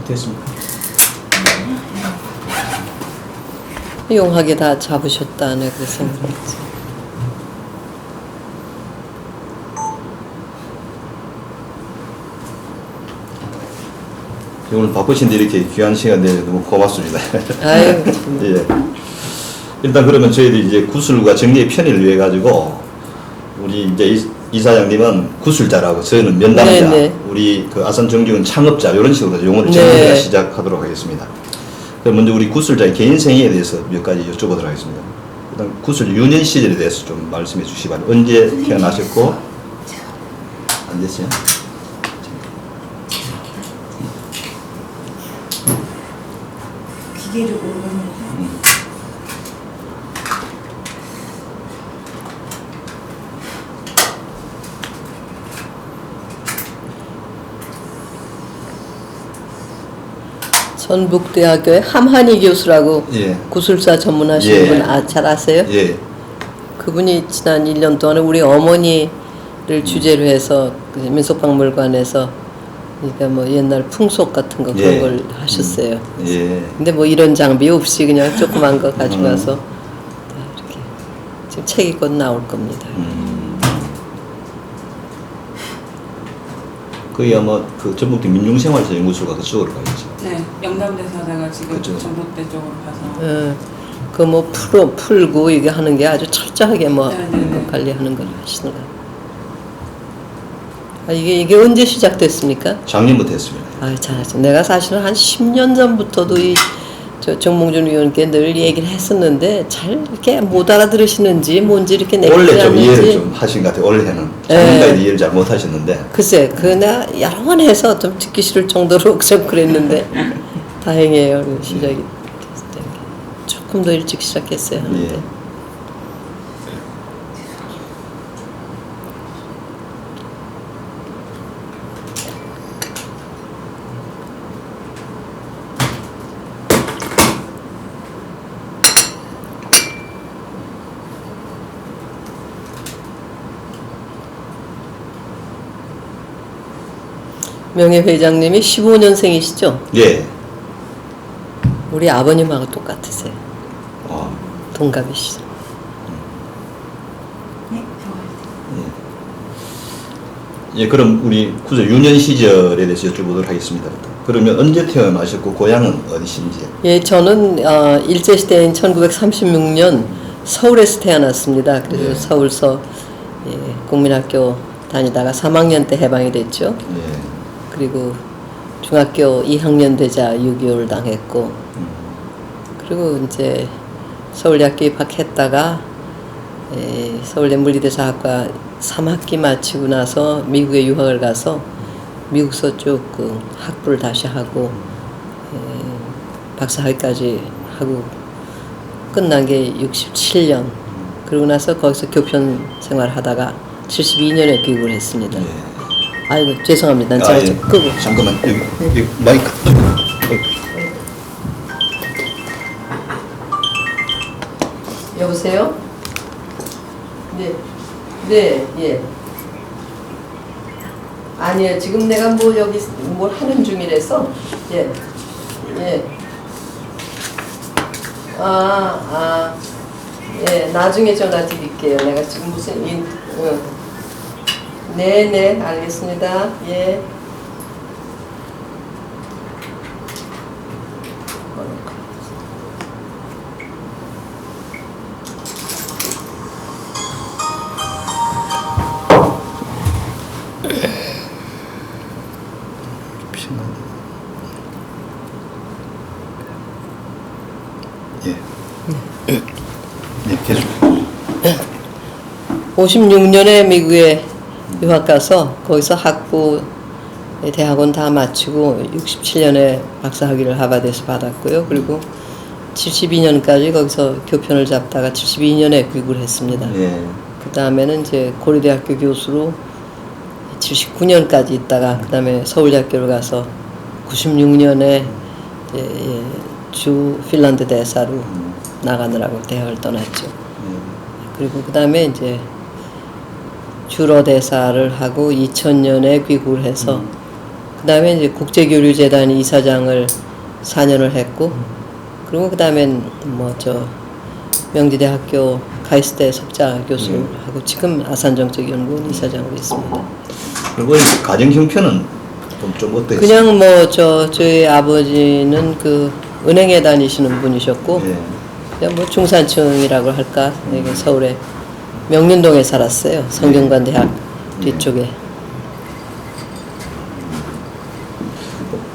됐습니다. 용하게 다 잡으셨다네. 그래서 그랬지. 오늘 바쁘신데 이렇게 귀한 시간 내서 너무 고맙습니다. 아유, 예. 일단 그러면 저희들 이제 구술과 정리의 편의를 위해 가지고 우리 이제 이사장님은 구술자라고 저희는 면담자, 네네. 우리 그 아산정직은 창업자 이런 식으로 용어를 정리해 시작하도록 하겠습니다. 그럼 먼저 우리 구술자의 개인 생애에 대해서 몇 가지 여쭤보도록 하겠습니다. 일단 구술 유년 시절에 대해서 좀 말씀해 주시기 바랍니다. 언제 태어나셨고 안 됐어요? 기계를 모르겠는데. 전북대학교의 함한희 교수라고 예. 구술사 전문하시는 예. 분 잘 아세요? 예. 그분이 지난 1년 동안에 우리 어머니를 주제로 해서 그 민속박물관에서 그러니까 뭐 옛날 풍속 같은 거 그런 예. 걸 하셨어요. 예. 근데 뭐 이런 장비 없이 그냥 조그만 거 가지고 와서 다 이렇게 지금 책이 곧 나올 겁니다. 거의 아마 그 전북대 민중생활사 연구소가 그쪽으로 가겠죠. 네, 영남대사다가 지금 그쵸. 전북대 쪽으로 가서. 그 뭐 풀고 이게 하는 게 아주 철저하게 뭐 네네네. 관리하는 걸 하시는 거예요. 아, 이게 언제 시작됐습니까? 작년부터 했습니다. 아, 잘하죠. 내가 사실은 한 10년 전부터도 정몽준 위원께 늘 얘기를 했었는데 잘 이렇게 못 알아들으시는지 뭔지 이렇게 원래 내키지 좀 이해를 않는지. 좀 하신 것 같아요. 원래는 예. 작년까지 이해를 잘 못 하셨는데 글쎄, 내가 여러 번 해서 좀 듣기 싫을 정도로 좀 그랬는데 다행이에요. 시작이 됐을 때. 조금 더 일찍 시작했어야 하는데. 예. 명예회장님이 15년생이시죠? 예. 우리 아버님하고 똑같으세요. 어. 동갑이시죠. 네, 좋아요. 예, 그럼 우리 구절 유년 시절에 대해서 여쭤보도록 하겠습니다. 그러면 언제 태어나셨고 고향은 어디신지? 예, 저는 일제시대인 1936년 서울에서 태어났습니다. 그래서 예. 서울서 국민학교 다니다가 3학년 때 해방이 됐죠. 예. 그리고 중학교 2학년 되자 6.25를 당했고, 그리고 이제 서울대학교 입학했다가 서울대 물리대사학과 3학기 마치고 나서 미국에 유학을 가서 미국서 쭉 그 학부를 다시 하고 박사학위까지 하고 끝난 게 67년. 그러고 나서 거기서 교편 생활하다가 72년에 귀국을 했습니다. 예. 아이고 죄송합니다. 제가 좀 끄고. 잠깐만 여기 마이크. 여보세요? 네. 네, 예. 아니에요. 지금 내가 뭐 여기 뭘 하는 중이라서. 예. 예. 예. 나중에 전화 드릴게요. 내가 지금 무슨 네, 알겠습니다. 예. 예. 네, 계속. 56년에 미국에 유학 가서 거기서 학부 대학원 다 마치고 67년에 박사학위를 하버드에서 받았고요. 그리고 72년까지 거기서 교편을 잡다가 72년에 귀국을 했습니다. 예. 그 다음에는 이제 고려대학교 교수로 79년까지 있다가 그 다음에 서울대학교를 가서 96년에 주 핀란드 대사로 나가느라고 대학을 떠났죠. 그리고 그 다음에 이제 주로 대사를 하고 2000년에 귀국을 해서 그다음에 이제 국제교류재단 이사장을 4년을 했고, 그리고 그다음엔 뭐 저 명지대학교 가이스대 석자 교수를 하고 지금 아산정책연구원 이사장으로 있습니다. 그리고 이 가정 형편은 좀 어때요? 그냥 뭐 저희 아버지는 그 은행에 다니시는 분이셨고, 예. 그냥 뭐 중산층이라고 할까, 여기 서울에 명륜동에 살았어요. 성균관 대학 뒤쪽에.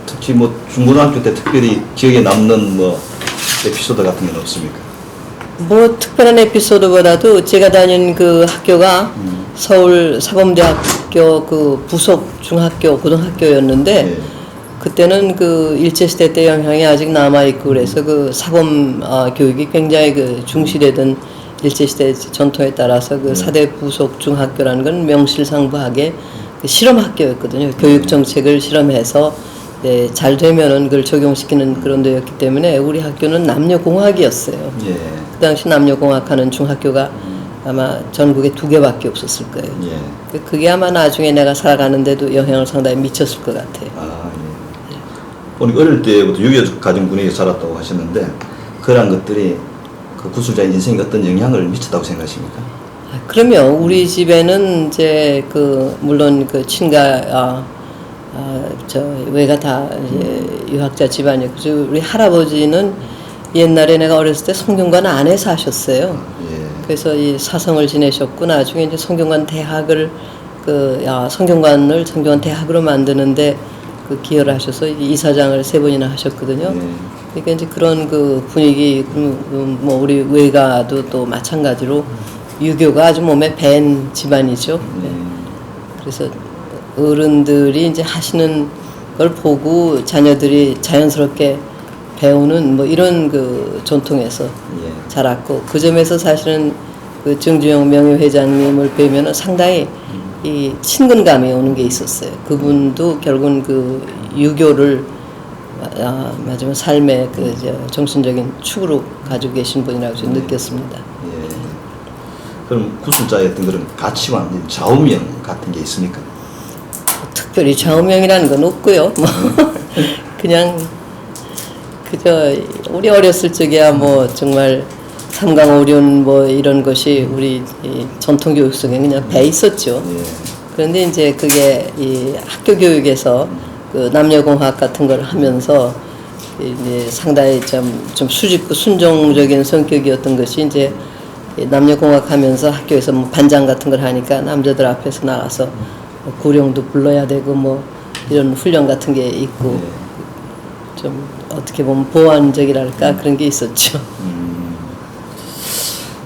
특히 뭐 중고등학교 때 특별히 기억에 남는 뭐 에피소드 같은 건 없습니까? 뭐 특별한 에피소드보다도 제가 다닌 그 학교가 서울 사범대학교 그 부속 중학교 고등학교였는데 예. 그때는 그 일제시대 때 영향이 아직 남아있고 그래서 그 사범 교육이 굉장히 그 중시되던 일제시대 전통에 따라서 그 사대 부속 중학교라는 건 명실상부하게 그 실험학교였거든요. 교육정책을 실험해서 잘 되면은 그걸 적용시키는 그런 데였기 때문에 우리 학교는 남녀공학이었어요. 예. 그 당시 남녀공학하는 중학교가 아마 전국에 2개밖에 없었을 거예요. 예. 그게 아마 나중에 내가 살아가는데도 영향을 상당히 미쳤을 것 같아요. 아, 예. 오늘 어릴 때부터 유교 가정 분위기에 자랐다고 하셨는데 그런 것들이 그 구술자의 인생에 어떤 영향을 미쳤다고 생각하십니까? 그러면 우리 집에는 이제 그 물론 그 친가 저 외가 다 이제 유학자 집안이고 우리 할아버지는 옛날에 내가 어렸을 때 성균관 안에 사셨어요. 예. 그래서 이 사성을 지내셨고 나중에 이제 성균관 대학을 성균관 대학으로 만드는데 그 기여를 하셔서 이사장을 3번이나 하셨거든요. 예. 그러니까 이제 그런 그 분위기 뭐 우리 외가도 또 마찬가지로 유교가 아주 몸에 밴 집안이죠. 네. 그래서 어른들이 이제 하시는 걸 보고 자녀들이 자연스럽게 배우는 뭐 이런 그 전통에서 예. 자랐고 그 점에서 사실은 그 정주영 명예회장님을 뵈면은 상당히 이 친근감이 오는 게 있었어요. 그분도 결국은 그 유교를 마지막 삶의 그 정신적인 축으로 가지고 계신 분이라고 저는 느꼈습니다. 예. 그럼 구술자의 어떤 그런 가치관, 좌우명 같은 게 있습니까? 특별히 좌우명이라는 건 없고요. 뭐 그냥 그저 우리 어렸을 적에야 뭐 정말 삼강오륜 뭐 이런 것이 우리 이 전통 교육 속에 그냥 배 있었죠. 예. 그런데 이제 그게 이 학교 교육에서 그 남녀공학 같은 걸 하면서 이제 상당히 좀 수직고 순종적인 성격이었던 것이 이제 남녀공학 하면서 학교에서 뭐 반장 같은 걸 하니까 남자들 앞에서 나가서 뭐 구령도 불러야 되고 뭐 이런 훈련 같은 게 있고 좀 어떻게 보면 보완적이랄까 그런 게 있었죠.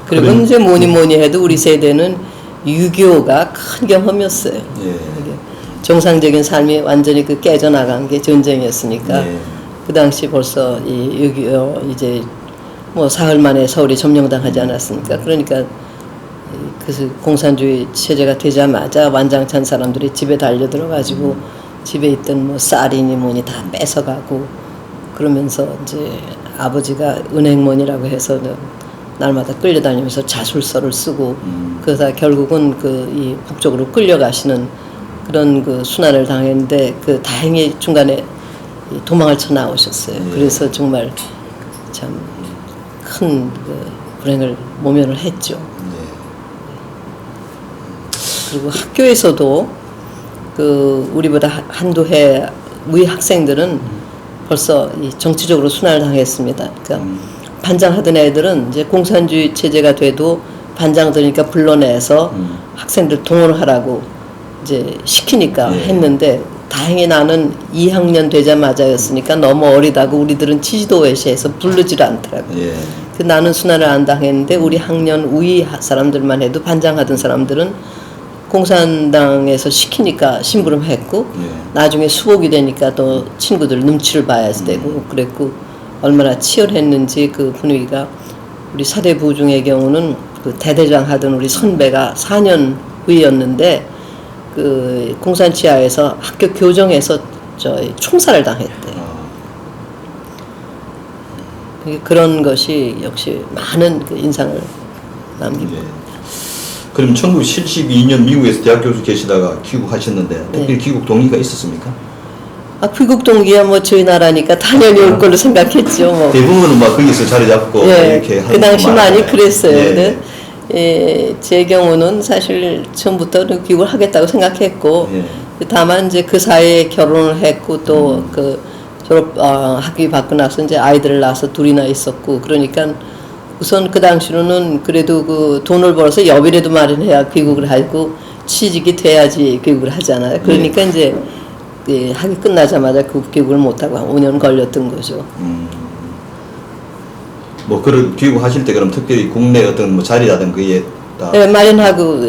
그리고 이제 뭐니 해도 우리 세대는 유교가 큰 경험이었어요. 예. 정상적인 삶이 완전히 그 깨져나간 게 전쟁이었으니까 예. 그 당시 벌써 이 유교 이제 뭐 사흘 만에 서울이 점령당하지 않았습니까? 그러니까 그래서 공산주의 체제가 되자마자 완장찬 사람들이 집에 달려들어가지고 집에 있던 뭐 쌀이니 뭐니 다 뺏어가고 그러면서 이제 아버지가 은행몬이라고 해서 날마다 끌려다니면서 자술서를 쓰고 그러다 결국은 그 이 북쪽으로 끌려가시는 그런 그 순환을 당했는데 그 다행히 중간에 도망을 쳐 나오셨어요. 예. 그래서 정말 참 큰 그 불행을 모면을 했죠. 예. 그리고 학교에서도 그 우리보다 한두 해 위 학생들은 벌써 이 정치적으로 순환을 당했습니다. 그러니까 반장하던 애들은 이제 공산주의 체제가 돼도 반장 되니까 불러내서 학생들 동원하라고 이제 시키니까 예. 했는데 다행히 나는 2학년 되자마자였으니까 너무 어리다고 우리들은 지지도회시에서 부르지를 않더라고요. 예. 그 나는 순환을 안 당했는데 우리 학년 위 사람들만 해도 반장하던 사람들은 공산당에서 시키니까 심부름했고 예. 나중에 수복이 되니까 또 친구들 눈치를 봐야지 되고 그랬고 얼마나 치열했는지 그 분위기가 우리 사대 부중의 경우는 그 대대장 하던 우리 선배가 4년 후였는데 그 공산치하에서 학교 교정에서 총살을 당했대요. 그런 것이 역시 많은 그 인상을 남기고. 예. 그럼 1972년 미국에서 대학 교수 계시다가 귀국하셨는데 특별히 귀국 동기가 있었습니까? 귀국 동기야 뭐 저희 나라니까 당연히 올 걸로 생각했죠. 뭐. 대부분은 막 거기서 자리 잡고 예, 이렇게 그 당시 많이 그랬어요. 예. 근데 제 경우는 사실 처음부터는 귀국을 하겠다고 생각했고, 예. 다만 이제 그 사이에 결혼을 했고 또 그 졸업 학위 받고 나서 이제 아이들을 낳아서 둘이나 있었고, 그러니까 우선 그 당시로는 그래도 그 돈을 벌어서 여비라도 마련해야 귀국을 하고 취직이 돼야지 귀국을 하잖아요. 그러니까 이제 학위 끝나자마자 그 귀국을 못하고 한 5년 걸렸던 거죠. 뭐 그런 귀국하실 때 그럼 특별히 국내 어떤 뭐 자리라든 그게 다 네, 마련하고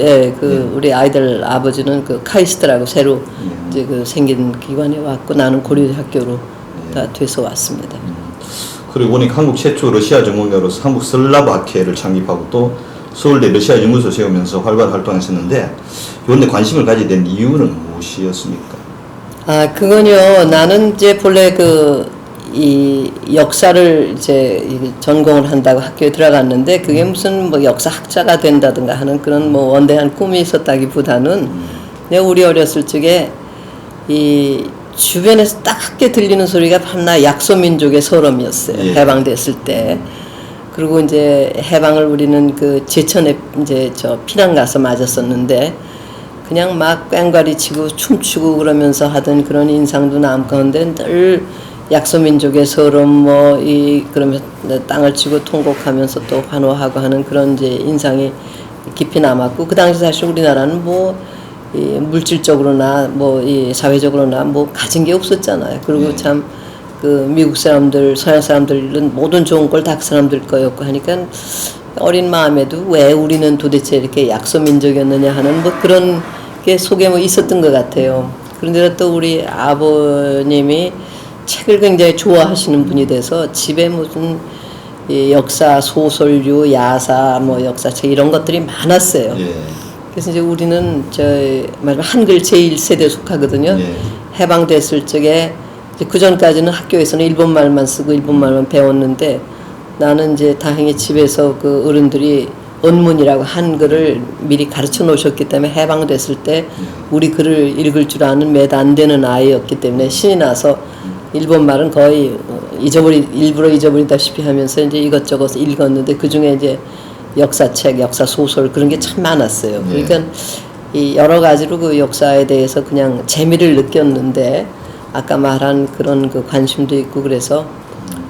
우리 아이들 아버지는 그 카이스트라고 새로 이제 그 생긴 기관에 왔고 나는 고려대학교로 다 돼서 왔습니다. 그리고 보니까 한국 최초 러시아 전공자로서 한국 슬라브 학회를 창립하고 또 서울대 러시아 연구소 세우면서 활발히 활동하셨는데 이런데 관심을 가지게 된 이유는 무엇이었습니까? 그건요. 나는 이제 본래 이 역사를 이제 전공을 한다고 학교에 들어갔는데 그게 무슨 뭐 역사학자가 된다든가 하는 그런 뭐 원대한 꿈이 있었다기보다는 내가 우리 어렸을 적에 이 주변에서 딱게 들리는 소리가 밤낮 약소민족의 서름이었어요. 예. 해방됐을 때. 그리고 이제 해방을 우리는 그 제천에 이제 피난 가서 맞았었는데 그냥 막 꽹과리 치고 춤추고 그러면서 하던 그런 인상도 남고 한데 늘 약소민족의 서름 그러면서 땅을 치고 통곡하면서 또 환호하고 하는 그런 이제 인상이 깊이 남았고 그 당시 사실 우리나라는 이 물질적으로나 이 사회적으로나 가진 게 없었잖아요. 그리고 참 그 미국 사람들, 서양 사람들은 모든 좋은 걸 다 그 사람들 거였고 하니까 어린 마음에도 왜 우리는 도대체 이렇게 약소민족이었느냐 하는 그런 게 속에 있었던 것 같아요. 그런데 또 우리 아버님이 책을 굉장히 좋아하시는 분이 돼서 집에 무슨 역사 소설류, 야사, 역사책 이런 것들이 많았어요. 예. 그래서 이제 우리는 한글 제1세대에 속하거든요. 예. 해방됐을 적에 그 전까지는 학교에서는 일본말만 쓰고 일본말만 배웠는데 나는 이제 다행히 집에서 그 어른들이 언문이라고 한글을 미리 가르쳐 놓으셨기 때문에 해방됐을 때 우리 글을 읽을 줄 아는 몇 안 되는 아이였기 때문에 신이 나서 일본말은 거의 일부러 잊어버리다시피 하면서 이제 이것저것 읽었는데 그 중에 이제 역사책, 역사 소설 그런 게 참 많았어요. 그러니까 이 여러 가지로 그 역사에 대해서 그냥 재미를 느꼈는데 아까 말한 그런 그 관심도 있고 그래서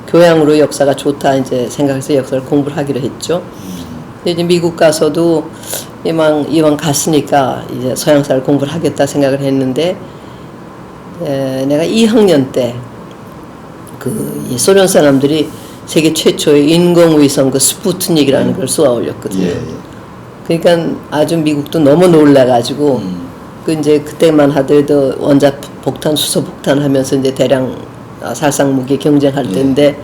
교양으로 역사가 좋다 이제 생각해서 역사를 공부를 하기로 했죠. 근데 이제 미국 가서도 이왕 갔으니까 이제 서양사를 공부를 하겠다 생각을 했는데 내가 2학년 때 이 소련 사람들이 세계 최초의 인공위성 그 스푸트닉이라는 걸 쏘아 올렸거든요. 예. 그러니까 아주 미국도 너무 놀라가지고 이제 그때만 하더라도 원자 폭탄, 수소 폭탄 하면서 이제 대량 살상 무기 경쟁할 때인데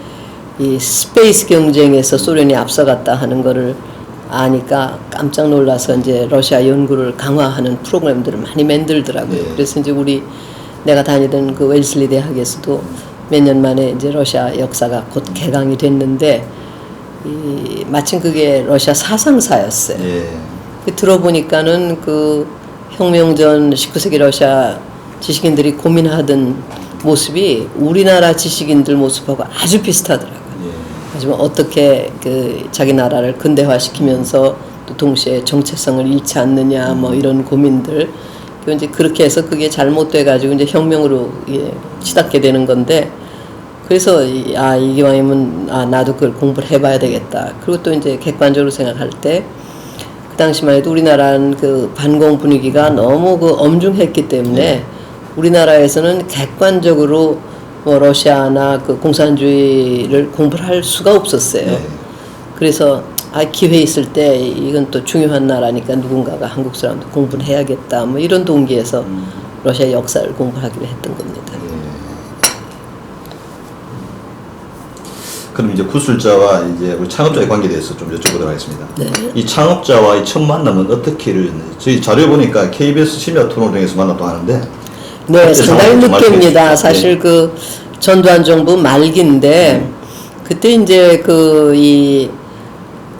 이 스페이스 경쟁에서 소련이 앞서갔다 하는 거를 아니까 깜짝 놀라서 이제 러시아 연구를 강화하는 프로그램들을 많이 만들더라고요. 그래서 이제 내가 다니던 그 웰슬리 대학에서도 몇 년 만에 이제 러시아 역사가 곧 개강이 됐는데 마침 그게 러시아 사상사였어요. 들어보니까는 그 혁명 전 19세기 러시아 지식인들이 고민하던 모습이 우리나라 지식인들 모습하고 아주 비슷하더라고요. 하지만 어떻게 자기 나라를 근대화시키면서 또 동시에 정체성을 잃지 않느냐 이런 고민들. 이제 그렇게 해서 그게 잘못돼 가지고 이제 혁명으로 치닫게 되는 건데 그래서 이기왕이면 나도 그걸 공부를 해봐야 되겠다. 그리고 또 이제 객관적으로 생각할 때 그 당시만 해도 우리나라는 그 반공 분위기가 너무 엄중했기 때문에 우리나라에서는 객관적으로 러시아나 그 공산주의를 공부를 할 수가 없었어요. 그래서 기회 있을 때 이건 또 중요한 나라니까 누군가가 한국 사람도 공부를 해야겠다 이런 동기에서 러시아 역사를 공부하기로 했던 겁니다. 그럼 이제 구술자와 이제 우리 창업자의 관계에 대해서 좀 여쭤보도록 하겠습니다. 네. 이 창업자와의 첫 만남은 어떻게 이루어졌는지 저희 자료 보니까 KBS 심야 토론을 통해서 만났다고 하는데 네, 상당히 늦게입니다. 네. 사실 그 전두환 정부 말기인데 그때 이제 이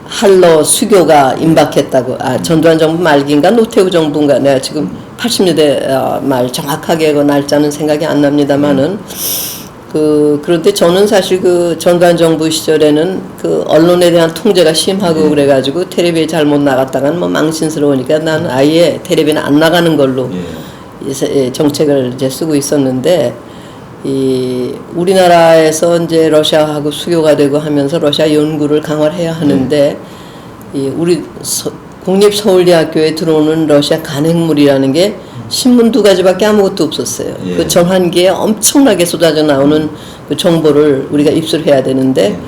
한러 수교가 임박했다고 전두환 정부 말기인가 노태우 정부인가 내가 지금 80년대 말 정확하게 그 날짜는 생각이 안 납니다만은 그런데 저는 사실 그 전두환 정부 시절에는 그 언론에 대한 통제가 심하고 그래가지고 텔레비에 잘못 나갔다가는 뭐 망신스러우니까 난 아예 텔레비는 안 나가는 걸로 정책을 이제 쓰고 있었는데 우리나라에서 이제 러시아하고 수교가 되고 하면서 러시아 연구를 강화를 해야 하는데 우리 국립서울대학교에 들어오는 러시아 간행물이라는 게 신문 2가지밖에 아무것도 없었어요. 그 전환기에 엄청나게 쏟아져 나오는 그 정보를 우리가 입수를 해야 되는데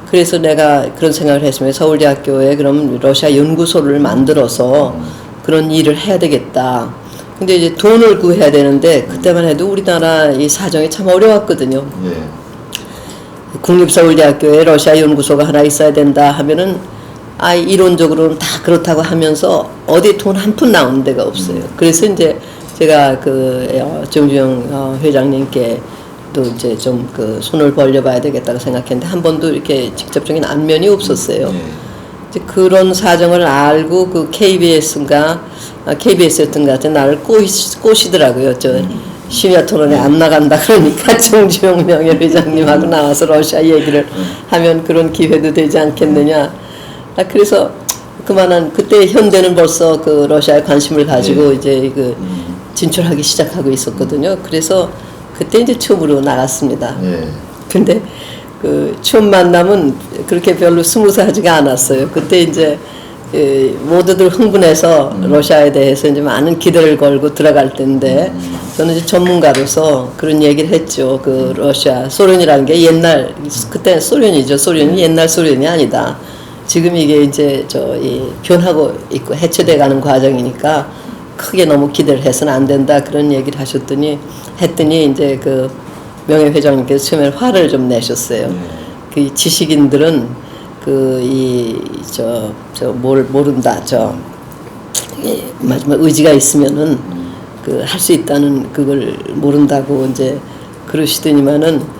그래서 내가 그런 생각을 했습니다. 서울대학교에 그럼 러시아 연구소를 만들어서 그런 일을 해야 되겠다. 근데 이제 돈을 구해야 되는데 그때만 해도 우리나라 이 사정이 참 어려웠거든요. 국립서울대학교에 러시아 연구소가 하나 있어야 된다 하면은 이론적으로는 다 그렇다고 하면서 어디 돈 한 푼 나오는 데가 없어요. 그래서 이제 제가 정주영 회장님께 또 이제 좀 그 손을 벌려봐야 되겠다고 생각했는데 한 번도 이렇게 직접적인 안면이 없었어요. 이제 그런 사정을 알고 그 KBS였던 것 같아 나를 꼬시더라고요. 저 심야 토론에 안 나간다 그러니까 정주영 명예회장님하고 나와서 러시아 얘기를 하면 그런 기회도 되지 않겠느냐. 그래서 그만한 그때 현대는 벌써 그 러시아에 관심을 가지고 이제 그 진출하기 시작하고 있었거든요. 그래서 그때 이제 처음으로 나갔습니다. 근데 그 처음 만남은 그렇게 별로 스무스하지가 않았어요. 그때 이제 모두들 흥분해서 러시아에 대해서 이제 많은 기대를 걸고 들어갈 때인데 저는 이제 전문가로서 그런 얘기를 했죠. 그 러시아 소련이라는 게 옛날 그때 소련이죠. 소련이 옛날 소련이 아니다. 지금 이게 이제 변하고 있고 해체돼가는 과정이니까 크게 너무 기대를 해서는 안 된다 그런 얘기를 했더니 이제 그 명예 회장님께서 처음에 화를 좀 내셨어요. 그 지식인들은 뭘 모른다 마지막 의지가 있으면은 그 할 수 있다는 그걸 모른다고 이제 그러시더니만은.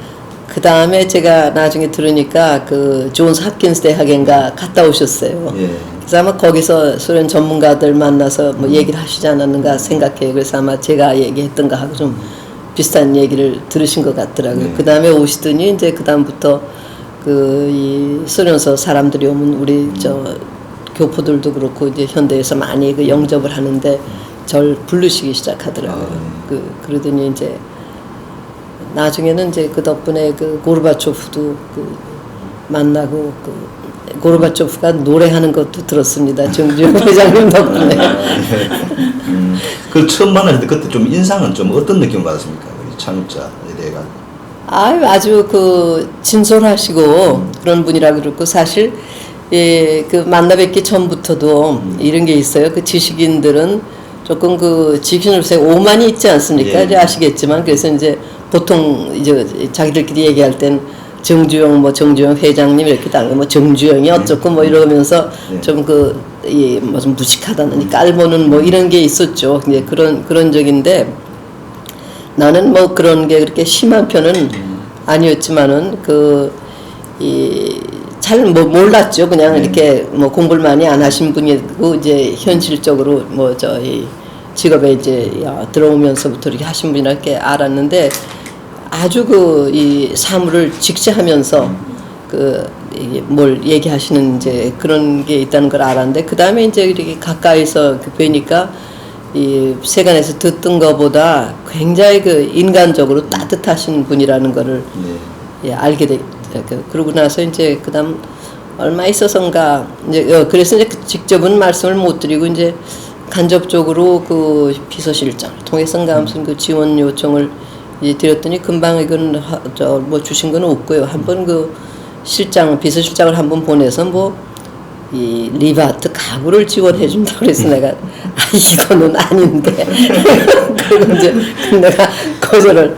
그 다음에 제가 나중에 들으니까 그 존스 홉킨스 대학인가 갔다 오셨어요. 그래서 아마 거기서 소련 전문가들 만나서 뭐 얘기를 하시지 않았는가 생각해요. 그래서 아마 제가 얘기했던 거 하고 좀 비슷한 얘기를 들으신 것 같더라고요. 그 다음에 오시더니 이제 그 다음부터 이 소련서 사람들이 오면 우리 교포들도 그렇고 이제 현대에서 많이 그 영접을 하는데 절 부르시기 시작하더라고요. 그러더니 이제 나중에는 이제 그 덕분에 그 고르바초프도 만나고 고르바초프가 노래하는 것도 들었습니다. 정주영 회장님 덕분에. 그 처음 만났을 때 그때 좀 인상은 좀 어떤 느낌 받았습니까? 우리 창업자에 대해가. 아주 그 진솔하시고 그런 분이라 그렇고 사실 그 만나 뵙기 전부터도 이런 게 있어요. 그 지식인들은 조금 그 지식인으로서의 오만이 있지 않습니까? 이제 아시겠지만 그래서 이제 보통 이제 자기들끼리 얘기할 땐 정주영 회장님 이렇게 다른 뭐 정주영이 어쩌고 뭐 이러면서 좀 무슨 무식하다느니 깔보는 뭐 이런 게 있었죠. 이제 그런 적인데 나는 뭐 그런 게 그렇게 심한 편은 아니었지만은 잘 몰랐죠. 그냥 이렇게 뭐 공부를 많이 안 하신 분이고 이제 현실적으로 직업에 이제 들어오면서부터 이렇게 하신 분이라 이렇게 알았는데 아주 이 사물을 직시하면서 이게 뭘 얘기하시는 이제 그런 게 있다는 걸 알았는데 그 다음에 이제 이렇게 가까이서 뵈니까 이 세간에서 듣던 것보다 굉장히 인간적으로 따뜻하신 분이라는 거를 알게 됐. 그러고 나서 이제 그다음 얼마 있어서인가 이제 그래서 이제 직접은 말씀을 못 드리고 이제 간접적으로 그 비서실장을 통해서인가 무슨 그 지원 요청을 이제 드렸더니 금방 이건 뭐 주신 건 없고요. 한번 비서실장을 한번 보내서 이 리바트 가구를 지원해 준다 그래서 내가 이거는 아닌데 그리고 이제 내가 거절을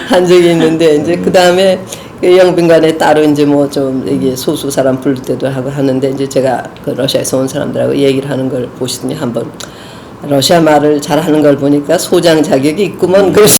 한 적이 있는데 이제 그 다음에 영빈관에 따로 이제 뭐 좀 이게 소수 사람 부를 때도 하고 하는데 이제 제가 그 러시아에서 온 사람들하고 얘기를 하는 걸 보시더니 한번 러시아 말을 잘하는 걸 보니까 소장 자격이 있구먼 그래서